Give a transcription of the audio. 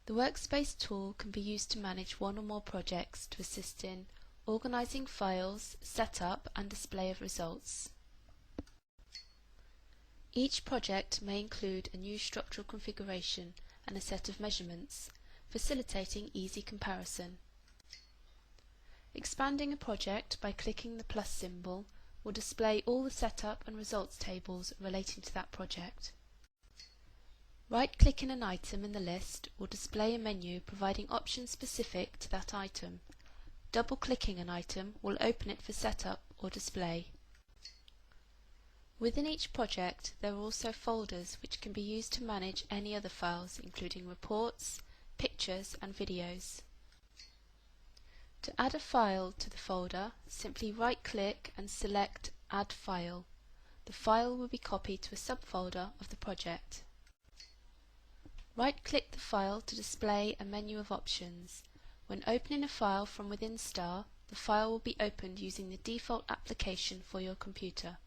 The Workspace tool can be used to manage one or more projects to assist in organizing files, setup and display of results. Each project may include a new structural configuration and a set of measurements, facilitating easy comparison. Expanding a project by clicking the plus symbol will display all the setup and results tables relating to that project. Right-clicking an item in the list will display a menu providing options specific to that item. Double-clicking an item will open it for setup or display. Within each project there are also folders which can be used to manage any other files including reports, pictures and videos. To add a file to the folder, simply right-click and select Add File. The file will be copied to a subfolder of the project. Right-click the file to display a menu of options. When opening a file from within STAR, the file will be opened using the default application for your computer.